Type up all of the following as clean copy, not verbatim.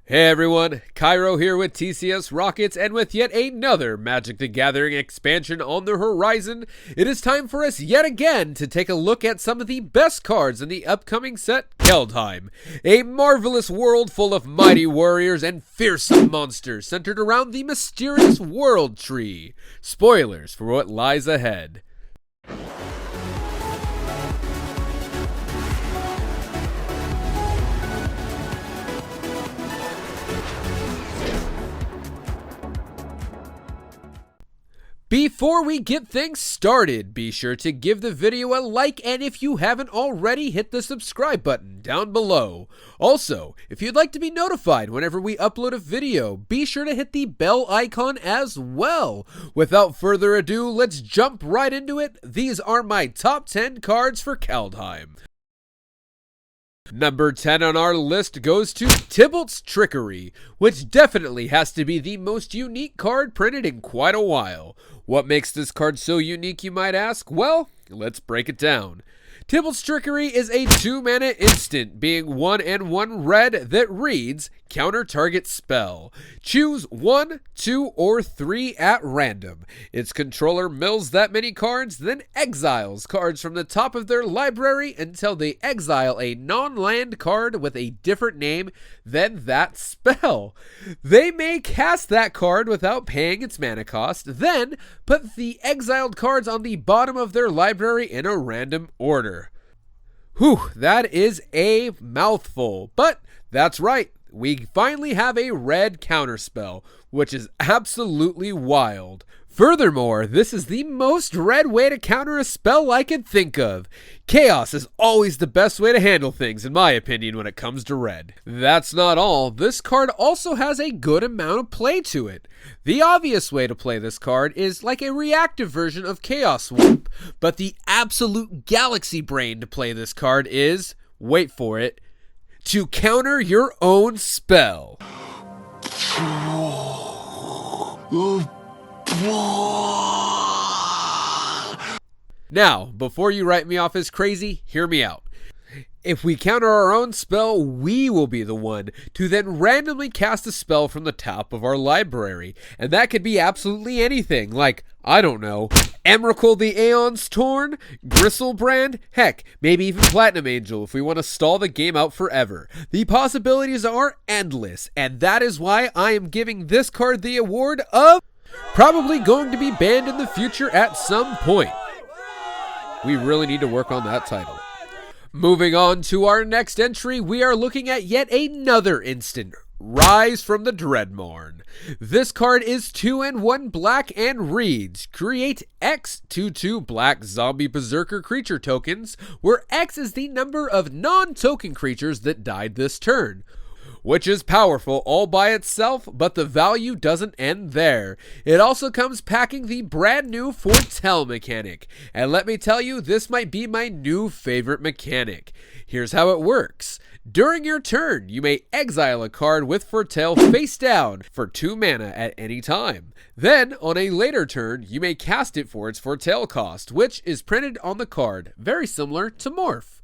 Hey everyone, Kyro here with TCS Rockets, and with yet another Magic the Gathering expansion on the horizon, it is time for us yet again to take a look at some of the best cards in the upcoming set, Kaldheim. A marvelous world full of mighty warriors and fearsome monsters centered around the mysterious World Tree. Spoilers for what lies ahead. Before we get things started, be sure to give the video a like, and if you haven't already, hit the subscribe button down below. Also, if you'd like to be notified whenever we upload a video, be sure to hit the bell icon as well. Without further ado, let's jump right into it. These are my top 10 cards for Kaldheim. Number 10 on our list goes to Tibbles Trickery, which definitely has to be the most unique card printed in quite a while. What makes this card so unique, you might ask? Well, let's break it down. Tibbles Trickery is a 2-mana instant, being 1 and 1 red, that reads, counter target spell. Choose 1, 2, or 3 at random. Its controller mills that many cards, then exiles cards from the top of their library until they exile a non-land card with a different name than that spell. They may cast that card without paying its mana cost, then put the exiled cards on the bottom of their library in a random order. Whew, that is a mouthful, but that's right. We finally have a red counterspell, which is absolutely wild. Furthermore, this is the most red way to counter a spell I could think of. Chaos is always the best way to handle things, in my opinion, when it comes to red. That's not all. This card also has a good amount of play to it. The obvious way to play this card is like a reactive version of Chaos Swamp, but the absolute galaxy brain to play this card is, wait for it, to counter your own spell. Now, before you write me off as crazy, hear me out. If we counter our own spell, we will be the one to then randomly cast a spell from the top of our library. And that could be absolutely anything, like, I don't know, Emrakul the Aeon's Torn, Gristlebrand, heck, maybe even Platinum Angel if we want to stall the game out forever. The possibilities are endless, and that is why I am giving this card the award of probably going to be banned in the future at some point. We really need to work on that title. Moving on to our next entry, we are looking at yet another instant, Rise from the Dreadmorn. This card is 2 and 1 black and reads, create X 2/2 black zombie berserker creature tokens, where X is the number of non-token creatures that died this turn. Which is powerful all by itself, but the value doesn't end there. It also comes packing the brand new Foretell mechanic. And let me tell you, this might be my new favorite mechanic. Here's how it works. During your turn, you may exile a card with Foretell face down for 2 mana at any time. Then, on a later turn, you may cast it for its Foretell cost, which is printed on the card, very similar to Morph.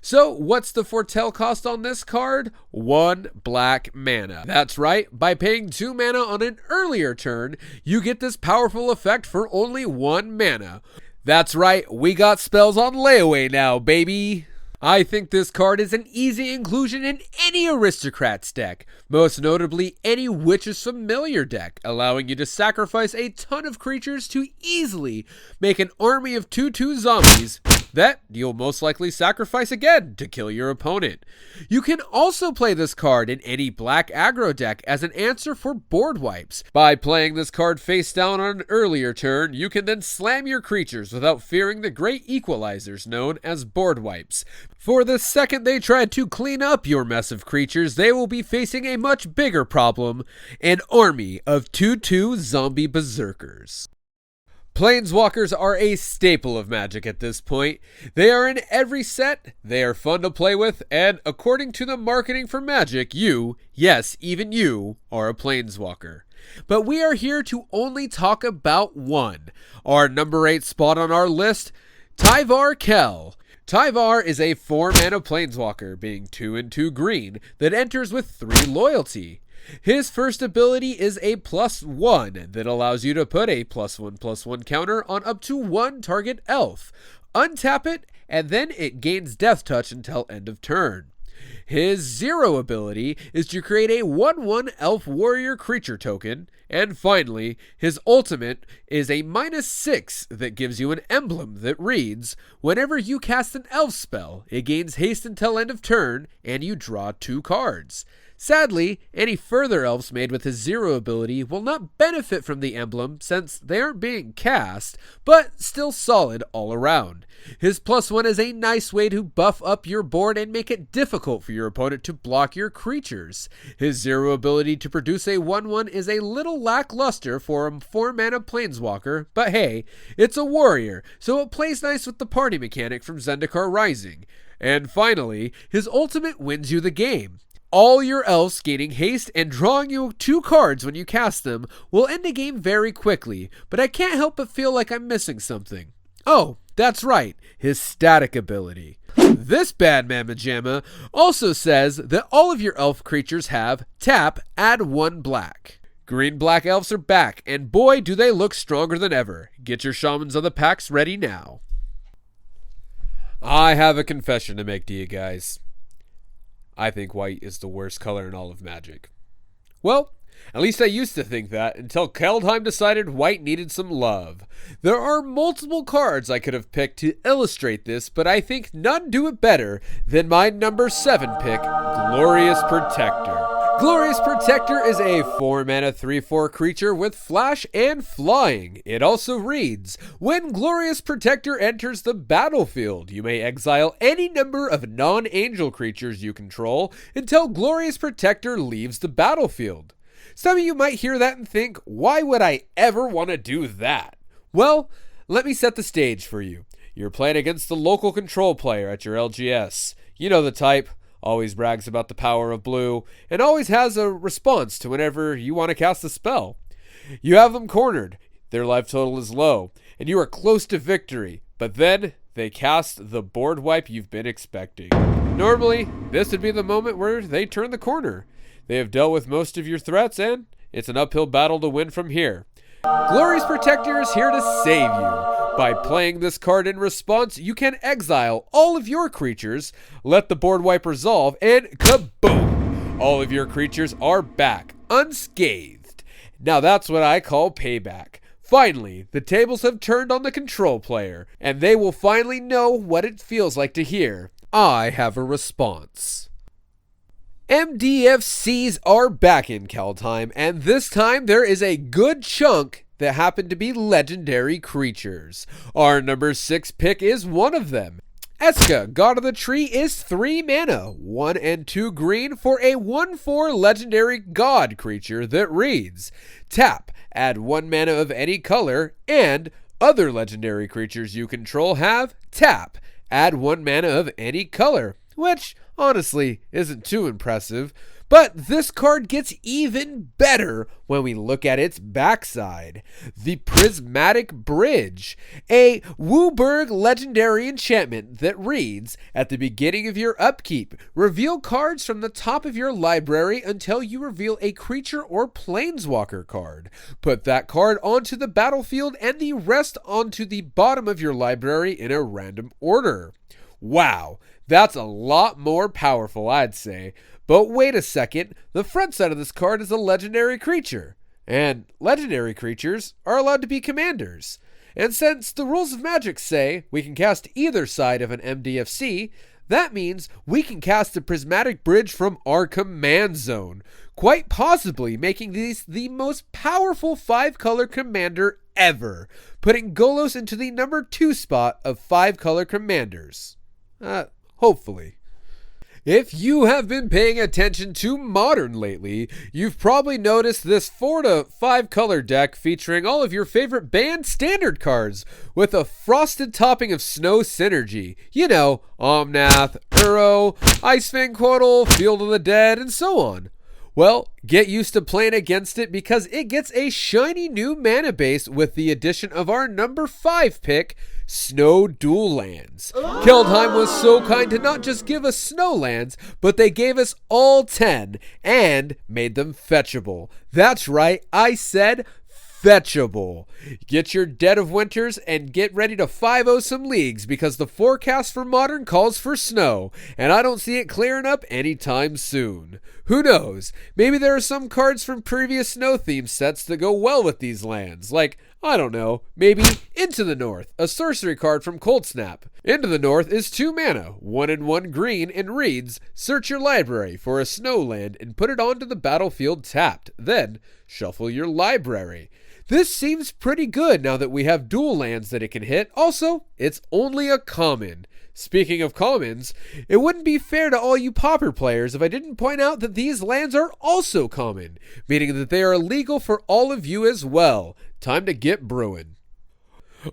So, what's the Foretell cost on this card? 1 black mana. That's right, by paying 2 mana on an earlier turn, you get this powerful effect for only 1 mana. That's right, we got spells on layaway now, baby! I think this card is an easy inclusion in any Aristocrats deck, most notably any Witch's Familiar deck, allowing you to sacrifice a ton of creatures to easily make an army of 2/2 zombies that you'll most likely sacrifice again to kill your opponent. You can also play this card in any black aggro deck as an answer for board wipes. By playing this card face down on an earlier turn, you can then slam your creatures without fearing the great equalizers known as board wipes. For the second they try to clean up your mess of creatures, they will be facing a much bigger problem, an army of 2/2 zombie berserkers. Planeswalkers are a staple of Magic at this point. They are in every set, they are fun to play with, and according to the marketing for Magic, you, yes, even you, are a Planeswalker. But we are here to only talk about one. Our number 8 spot on our list, Tyvar Kell. Tyvar is a 4-mana Planeswalker, being 2 and 2 green, that enters with 3 loyalty. His first ability is a +1 that allows you to put a +1/+1 counter on up to one target elf. Untap it, and then it gains Death Touch until end of turn. His 0 ability is to create a 1/1 elf warrior creature token. And finally, his ultimate is a -6 that gives you an emblem that reads, whenever you cast an elf spell, it gains haste until end of turn, and you draw 2 cards. Sadly, any further elves made with his 0 ability will not benefit from the emblem since they aren't being cast, but still solid all around. His +1 is a nice way to buff up your board and make it difficult for your opponent to block your creatures. His 0 ability to produce a 1/1 is a little lackluster for a 4-mana planeswalker, but hey, it's a warrior, so it plays nice with the party mechanic from Zendikar Rising. And finally, his ultimate wins you the game. All your elves gaining haste and drawing you 2 cards when you cast them will end the game very quickly, but I can't help but feel like I'm missing something. Oh, that's right, his static ability. This bad mamma jamma also says that all of your elf creatures have tap, add 1 black. Green-black elves are back, and boy do they look stronger than ever. Get your shamans of the packs ready now. I have a confession to make to you guys. I think white is the worst color in all of Magic. Well, at least I used to think that until Kaldheim decided white needed some love. There are multiple cards I could have picked to illustrate this, but I think none do it better than my number 7 pick, Glorious Protector. Glorious Protector is a 4-mana 3/4 creature with flash and flying. It also reads, when Glorious Protector enters the battlefield, you may exile any number of non-angel creatures you control until Glorious Protector leaves the battlefield. Some of you might hear that and think, why would I ever want to do that? Well, let me set the stage for you. You're playing against the local control player at your LGS. You know the type. Always brags about the power of blue, and always has a response to whenever you want to cast a spell. You have them cornered, their life total is low, and you are close to victory, but then they cast the board wipe you've been expecting. Normally, this would be the moment where they turn the corner. They have dealt with most of your threats, and it's an uphill battle to win from here. Glorious Protector is here to save you. By playing this card in response, you can exile all of your creatures, let the board wipe resolve, and kaboom! All of your creatures are back, unscathed. Now that's what I call payback. Finally, the tables have turned on the control player, and they will finally know what it feels like to hear, I have a response. MDFCs are back in Kaldheim, and this time there is a good chunk that happen to be legendary creatures. Our number 6 pick is one of them. Eska, God of the Tree, is 3 mana, 1 and 2 green for a 1/4 legendary god creature that reads, tap, add 1 mana of any color, and other legendary creatures you control have tap, add 1 mana of any color, which honestly isn't too impressive. But this card gets even better when we look at its backside. The Prismatic Bridge, a Wooburg legendary enchantment that reads, at the beginning of your upkeep, reveal cards from the top of your library until you reveal a creature or planeswalker card. Put that card onto the battlefield and the rest onto the bottom of your library in a random order. Wow, that's a lot more powerful, I'd say. But wait a second, the front side of this card is a legendary creature, and legendary creatures are allowed to be commanders. And since the rules of Magic say we can cast either side of an MDFC, that means we can cast the Prismatic Bridge from our command zone, quite possibly making these the most powerful 5-color commander ever, putting Golos into the number 2 spot of 5-color commanders. Hopefully. If you have been paying attention to Modern lately, you've probably noticed this 4 to 5 color deck featuring all of your favorite banned standard cards with a frosted topping of snow synergy. You know, Omnath, Uro, Icefang Quotal, Field of the Dead, and so on. Well, get used to playing against it because it gets a shiny new mana base with the addition of our number 5 pick, Snow Dual Lands. Kaldheim was so kind to not just give us snow lands, but they gave us all 10 and made them fetchable. That's right, I said fetchable. Get your Dead of Winters and get ready to 5-0 some leagues because the forecast for Modern calls for snow, and I don't see it clearing up anytime soon. Who knows? Maybe there are some cards from previous snow theme sets that go well with these lands, like, I don't know, maybe Into the North, a sorcery card from Cold Snap. Into the North is 2 mana, 1 and 1 green, and reads, search your library for a snow land and put it onto the battlefield tapped. Then, shuffle your library. This seems pretty good now that we have dual lands that it can hit. Also, it's only a common. Speaking of commons, it wouldn't be fair to all you Pauper players if I didn't point out that these lands are also common, meaning that they are legal for all of you as well. Time to get brewing.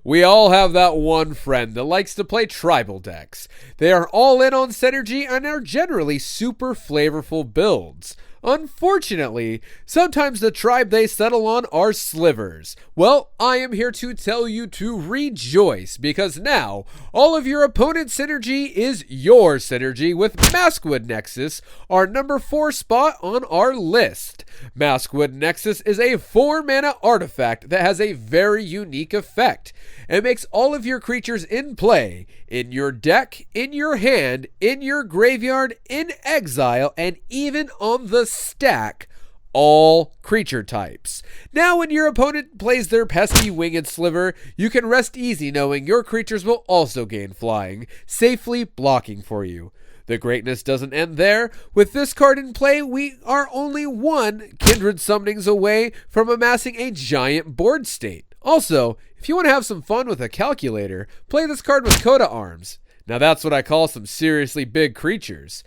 We all have that one friend that likes to play tribal decks. They are all in on synergy and are generally super flavorful builds. Unfortunately, sometimes the tribe they settle on are slivers. Well, I am here to tell you to rejoice because now all of your opponent's synergy is your synergy with Maskwood Nexus, our number 4 spot on our list. Maskwood Nexus is a 4-mana artifact that has a very unique effect. It makes all of your creatures in play, in your deck, in your hand, in your graveyard, in exile, and even on the stack, all creature types. Now when your opponent plays their pesky winged sliver, you can rest easy knowing your creatures will also gain flying, safely blocking for you. The greatness doesn't end there. With this card in play, we are only 1 kindred summonings away from amassing a giant board state. Also, if you want to have some fun with a calculator, play this card with Coda Arms. Now that's what I call some seriously big creatures.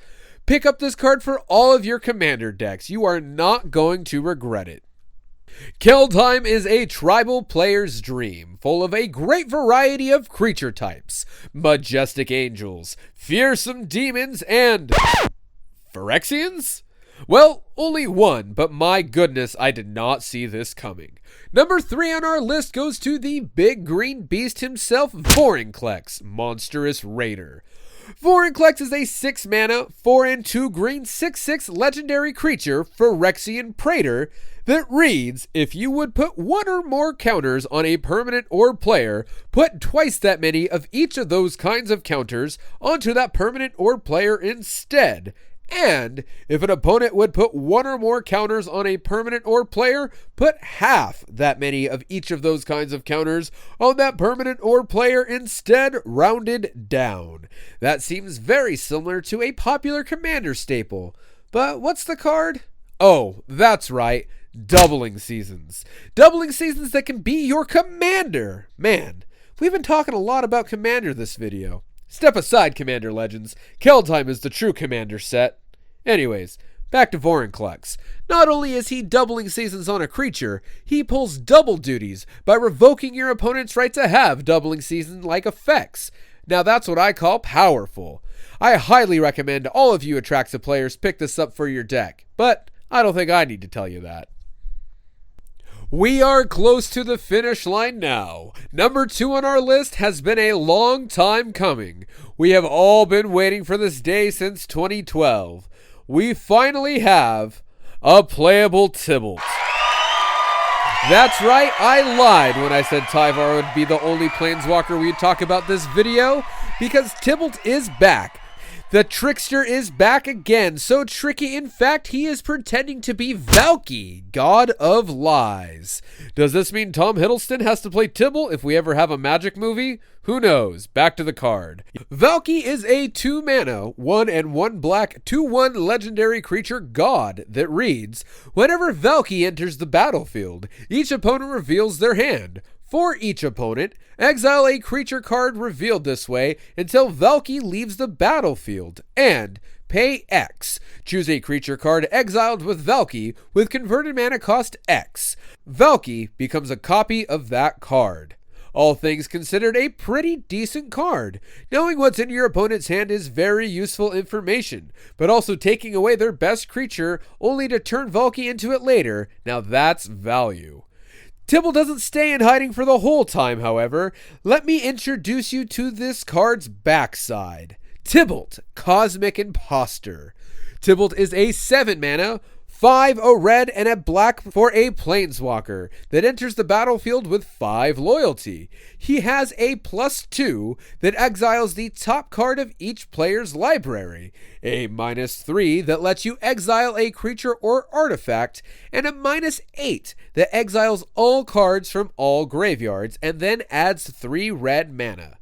Pick up this card for all of your commander decks. You are not going to regret it. Kaldheim is a tribal player's dream, full of a great variety of creature types. Majestic angels, fearsome demons, and Phyrexians? Well, only one, but my goodness, I did not see this coming. Number 3 on our list goes to the big green beast himself, Vorinclex, Monstrous Raider. Vorinclex is a 6 mana, 4 and 2 green, 6/6 legendary creature, Phyrexian Praetor, that reads, if you would put 1 or more counters on a permanent or player, put twice that many of each of those kinds of counters onto that permanent or player instead. And if an opponent would put 1 or more counters on a permanent or player, put half that many of each of those kinds of counters on that permanent or player instead, rounded down. That seems very similar to a popular commander staple. But what's the card? Oh, that's right. Doubling Seasons. Doubling Seasons that can be your commander. Man, we've been talking a lot about commander this video. Step aside, Commander Legends. Kaldheim is the true commander set. Anyways, back to Vorinclex. Not only is he doubling seasons on a creature, he pulls double duties by revoking your opponent's right to have doubling season-like effects. Now that's what I call powerful. I highly recommend all of you Atraxa players pick this up for your deck, but I don't think I need to tell you that. We are close to the finish line now. Number 2 on our list has been a long time coming. We have all been waiting for this day since 2012. We finally have a playable Tibble. That's right, I lied when I said Tyvar would be the only planeswalker we'd talk about this video, because Tibble is back. The trickster is back again, so tricky in fact he is pretending to be Valky, god of lies. Does this mean Tom Hiddleston has to play Tibble if we ever have a Magic movie? Who knows? Back to the card. Valky is a 2 mana, 1 and 1 black, 2/1 legendary creature god that reads, whenever Valky enters the battlefield, each opponent reveals their hand. For each opponent, exile a creature card revealed this way until Valky leaves the battlefield, and pay X. Choose a creature card exiled with Valky with converted mana cost X. Valky becomes a copy of that card. All things considered, a pretty decent card. Knowing what's in your opponent's hand is very useful information, but also taking away their best creature only to turn Valky into it later, now that's value. Tibble doesn't stay in hiding for the whole time, however. Let me introduce you to this card's backside. Tibble, Cosmic Imposter. Tibble is a 7 mana, 5 a red and a black for a planeswalker that enters the battlefield with 5 loyalty. He has a +2 that exiles the top card of each player's library, a -3 that lets you exile a creature or artifact, and a -8 that exiles all cards from all graveyards and then adds 3 red mana.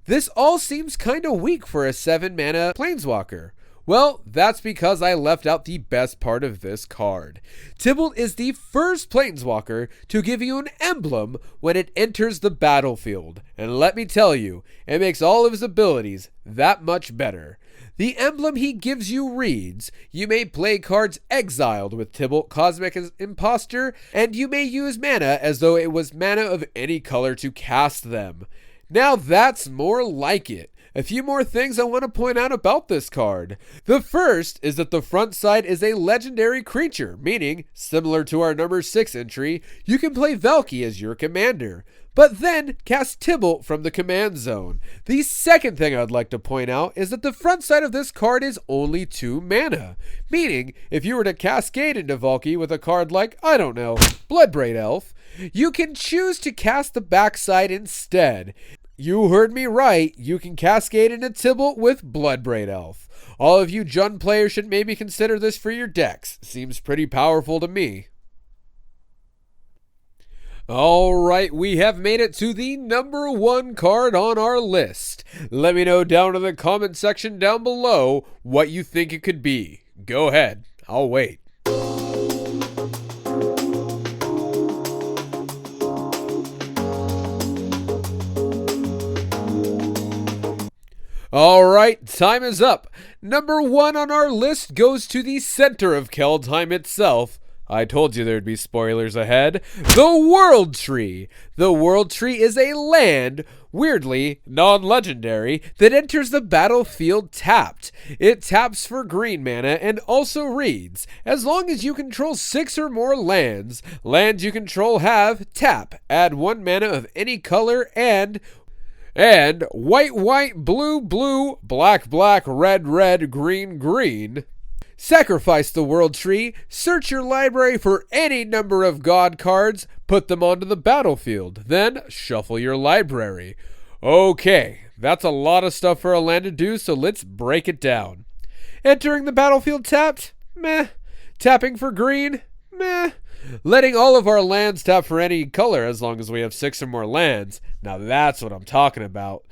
This all seems kinda weak for a 7 mana planeswalker. Well, that's because I left out the best part of this card. Tibble is the first planeswalker to give you an emblem when it enters the battlefield. And let me tell you, it makes all of his abilities that much better. The emblem he gives you reads, you may play cards exiled with Tibble, Cosmic Imposter, and you may use mana as though it was mana of any color to cast them. Now that's more like it. A few more things I want to point out about this card. The first is that the front side is a legendary creature, meaning, similar to our number 6 entry, you can play Valki as your commander, but then cast Tibble from the command zone. The second thing I'd like to point out is that the front side of this card is only 2 mana, meaning if you were to cascade into Valki with a card like, I don't know, Bloodbraid Elf, you can choose to cast the backside instead. You heard me right, you can cascade into Tibble with Bloodbraid Elf. All of you Jund players should maybe consider this for your decks. Seems pretty powerful to me. Alright, we have made it to the number 1 card on our list. Let me know down in the comment section down below what you think it could be. Go ahead, I'll wait. Alright, time is up. Number 1 on our list goes to the center of Kaldheim itself. I told you there'd be spoilers ahead. The World Tree. The World Tree is a land, weirdly non-legendary, that enters the battlefield tapped. It taps for green mana and also reads, as long as you control 6 or more lands you control have tap, add 1 mana of any color, and white, white, blue, blue, black, black, red, red, green, green. Sacrifice the World Tree, search your library for any number of god cards, put them onto the battlefield, then shuffle your library. Okay, that's a lot of stuff for a land to do, so let's break it down. Entering the battlefield tapped? Meh. Tapping for green? Meh. Letting all of our lands tap for any color as long as we have 6 or more lands. Now that's what I'm talking about.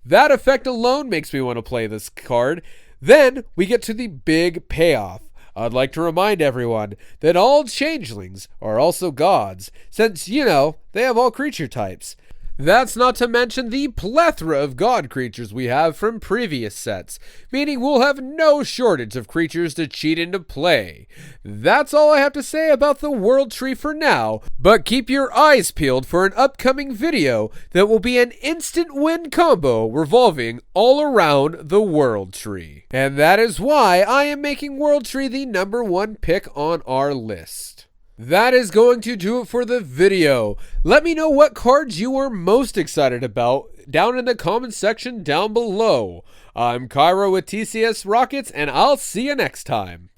That effect alone makes me want to play this card. Then we get to the big payoff. I'd like to remind everyone that all changelings are also gods, since, you know, they have all creature types. That's not to mention the plethora of god creatures we have from previous sets, meaning we'll have no shortage of creatures to cheat into play. That's all I have to say about the World Tree for now, but keep your eyes peeled for an upcoming video that will be an instant win combo revolving all around the World Tree. And that is why I am making World Tree the number 1 pick on our list. That is going to do it for the video. Let me know what cards you are most excited about down in the comment section down below. I'm Kyro with TCS Rockets, and I'll see you next time.